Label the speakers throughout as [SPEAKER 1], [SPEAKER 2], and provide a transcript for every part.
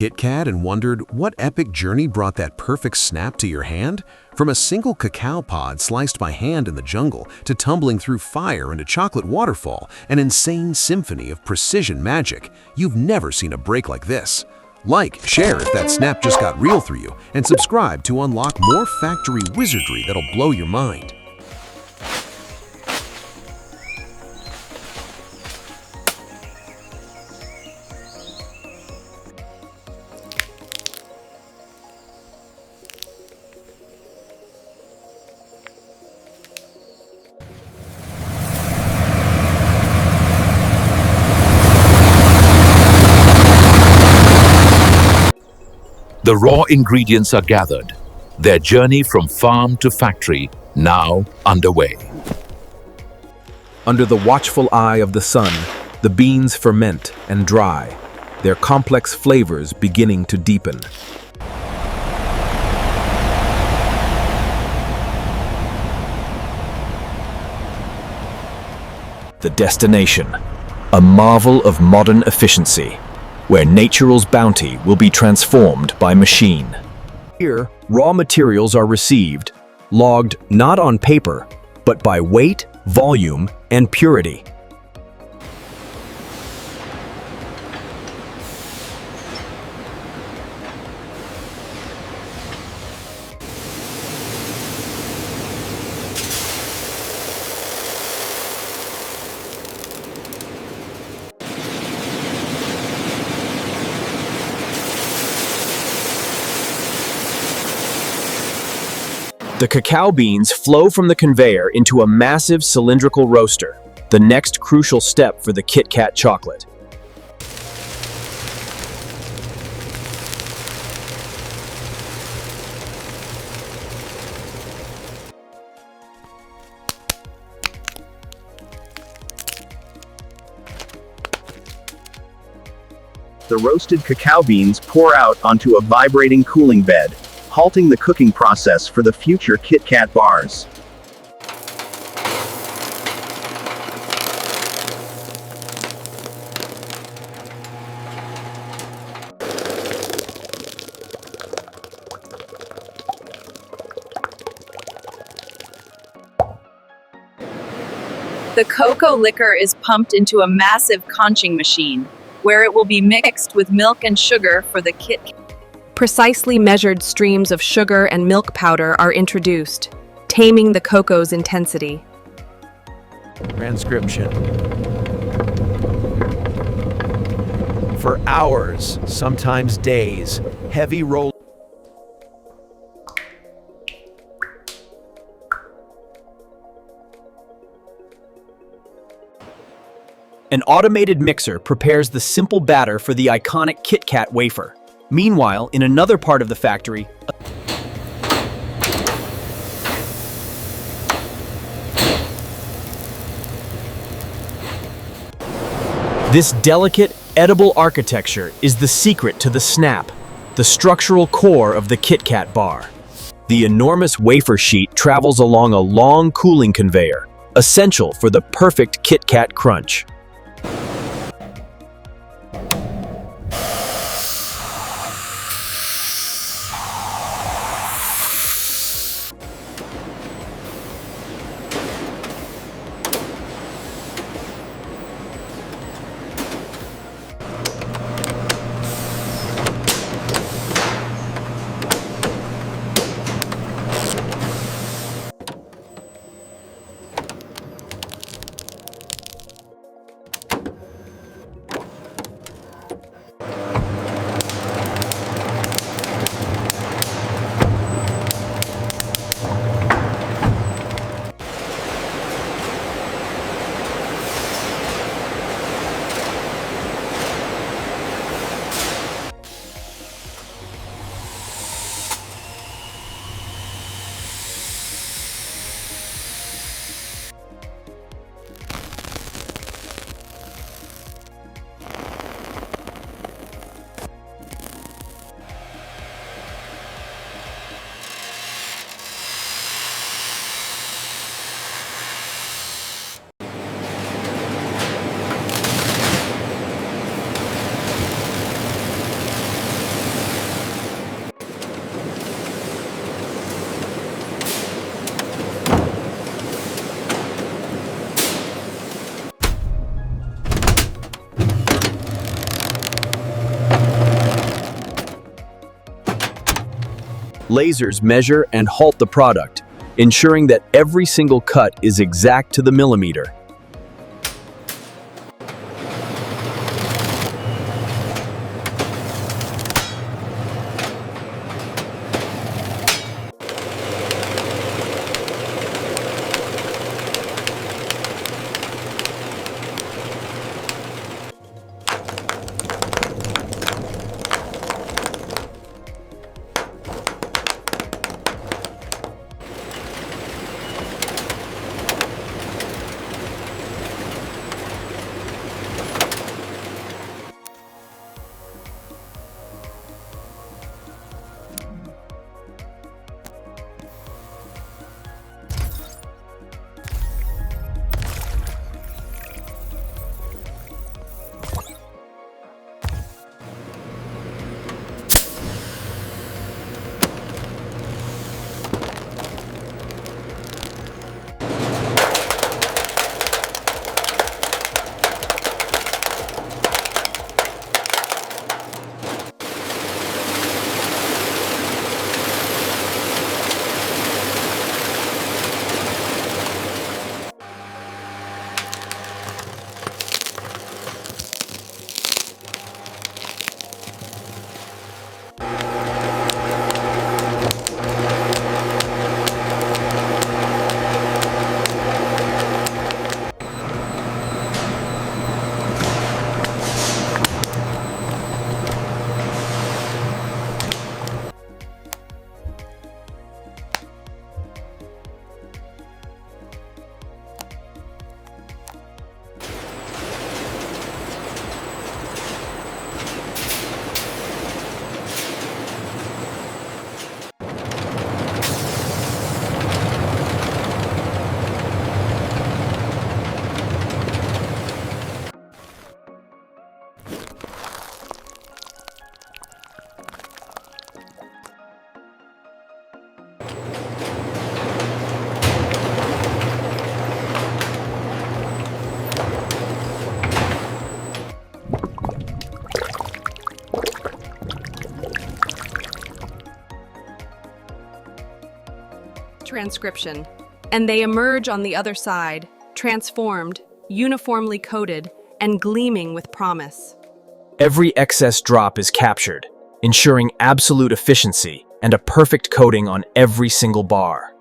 [SPEAKER 1] KitKat and wondered what epic journey brought that perfect snap to your hand? From a single cacao pod sliced by hand in the jungle to tumbling through fire and a chocolate waterfall, an insane symphony of precision magic. You've never seen a break like this. Like, share if that snap just got real for you, and subscribe to unlock more factory wizardry that'll blow your mind.
[SPEAKER 2] The raw ingredients are gathered, their journey from farm to factory now underway.
[SPEAKER 3] Under the watchful eye of the sun, the beans ferment and dry, their complex flavors beginning to deepen. The destination, a marvel of modern efficiency, where natural's bounty will be transformed by machine. Here, raw materials are received, logged not on paper, but by weight, volume, and purity. The cacao beans flow from the conveyor into a massive cylindrical roaster, the next crucial step for the KitKat chocolate.
[SPEAKER 4] The roasted cacao beans pour out onto a vibrating cooling bed, halting the cooking process for the future KitKat bars.
[SPEAKER 5] The cocoa liquor is pumped into a massive conching machine, where it will be mixed with milk and sugar for the KitKat.
[SPEAKER 6] Precisely measured streams of sugar and milk powder are introduced, taming the cocoa's intensity.
[SPEAKER 7] Transcription. For hours, sometimes days, heavy roll.
[SPEAKER 3] An automated mixer prepares the simple batter for the iconic KitKat wafer. Meanwhile, in another part of the factory, this delicate, edible architecture is the secret to the snap, the structural core of the KitKat bar. The enormous wafer sheet travels along a long cooling conveyor, essential for the perfect KitKat crunch. Lasers measure and halt the product, ensuring that every single cut is exact to the millimeter.
[SPEAKER 6] Transcription. And they emerge on the other side, transformed, uniformly coated, and gleaming with promise.
[SPEAKER 3] Every excess drop is captured, ensuring absolute efficiency and a perfect coating on every single bar.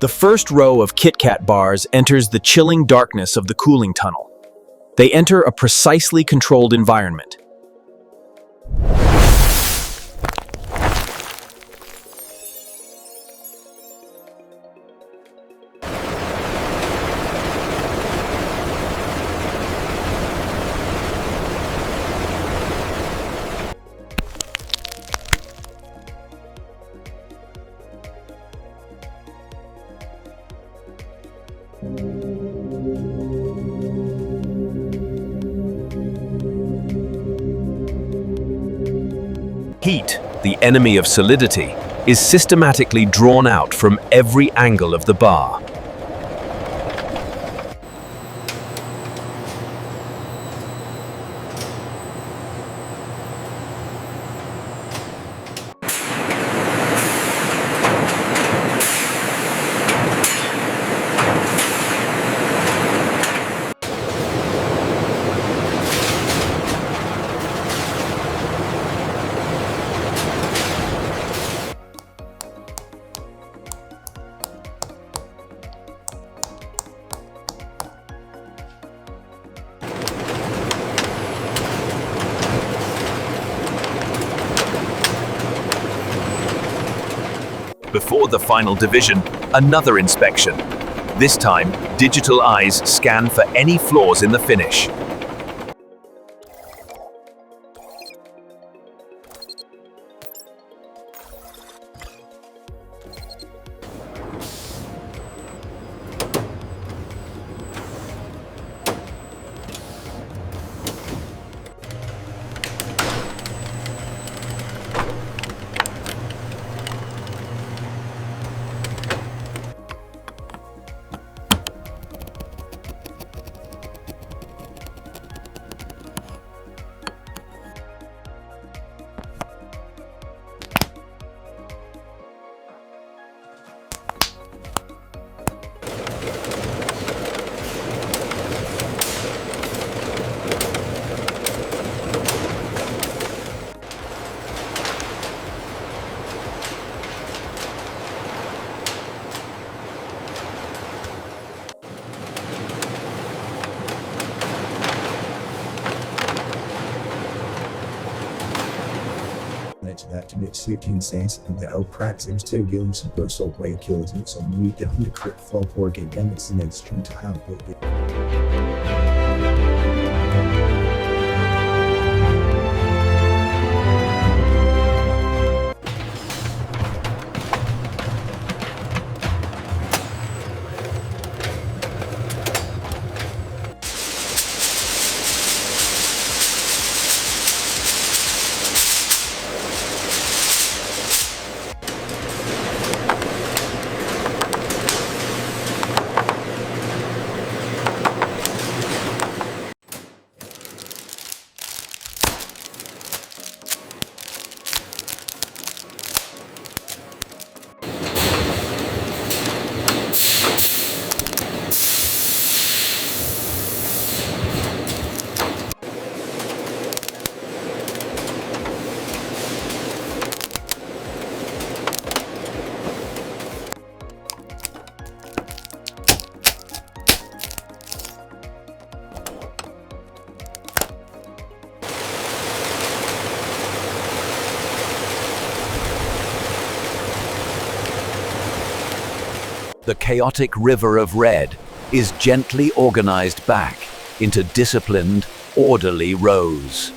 [SPEAKER 3] The first row of KitKat bars enters the chilling darkness of the cooling tunnel. They enter a precisely controlled environment. Heat, the enemy of solidity, is systematically drawn out from every angle of the bar. Before the final division, another inspection. This time, digital eyes scan for any flaws in the finish.
[SPEAKER 8] That to make sleeping sense and the old practice to give some personal way kills and some need to the crit flow for game and it's an instrument to have.
[SPEAKER 3] The chaotic river of red is gently organized back into disciplined, orderly rows.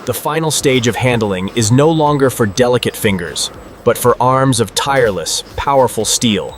[SPEAKER 3] The final stage of handling is no longer for delicate fingers, but for arms of tireless, powerful steel.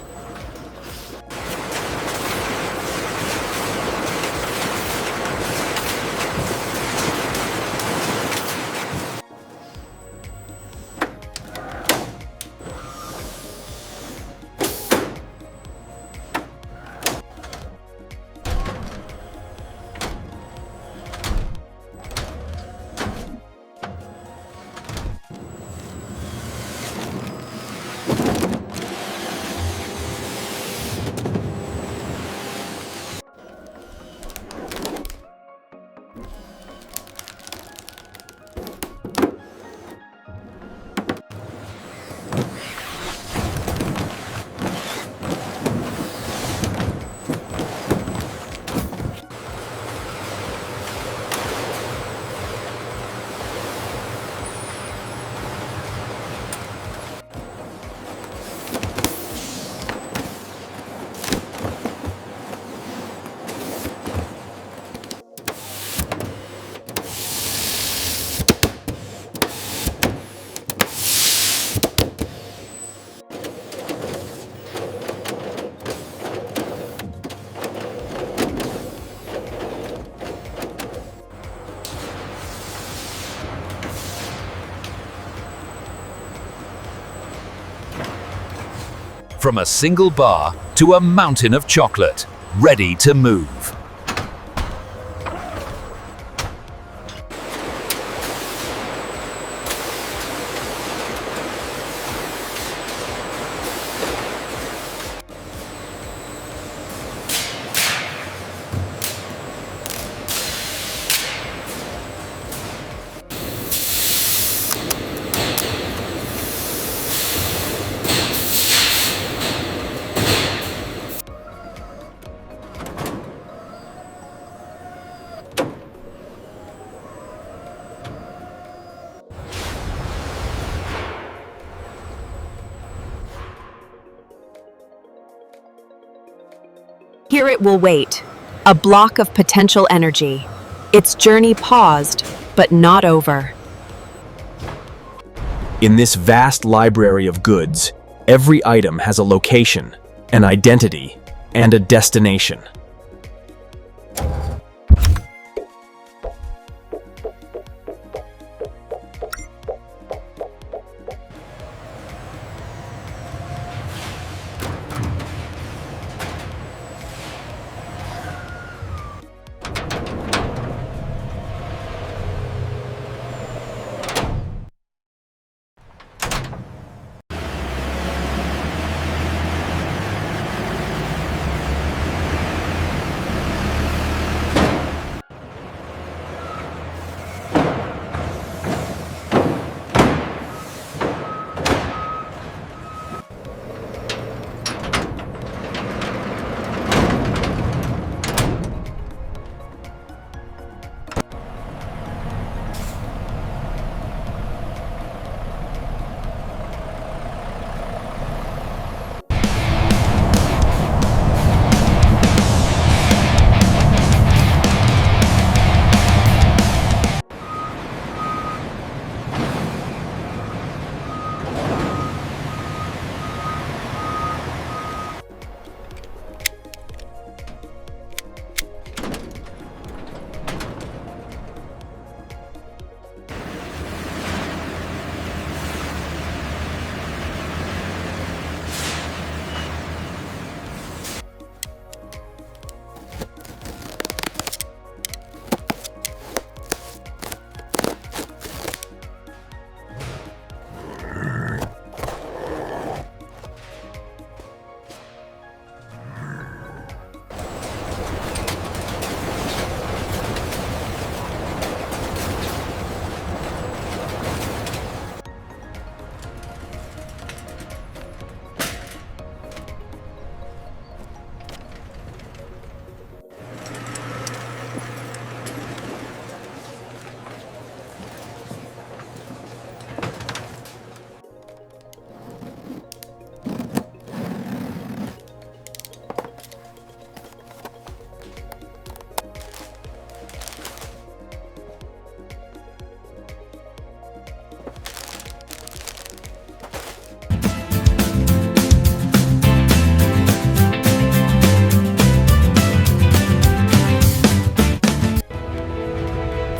[SPEAKER 2] From a single bar to a mountain of chocolate, ready to move.
[SPEAKER 6] Here it will wait, a block of potential energy. Its journey paused, but not over.
[SPEAKER 3] In this vast library of goods, every item has a location, an identity, and a destination.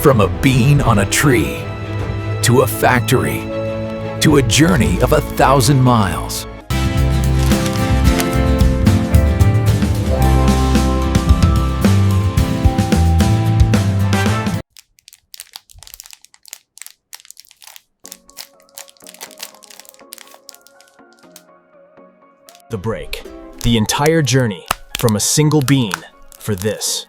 [SPEAKER 2] From a bean on a tree, to a factory, to a journey of 1,000 miles.
[SPEAKER 3] The break. The entire journey from a single bean for this.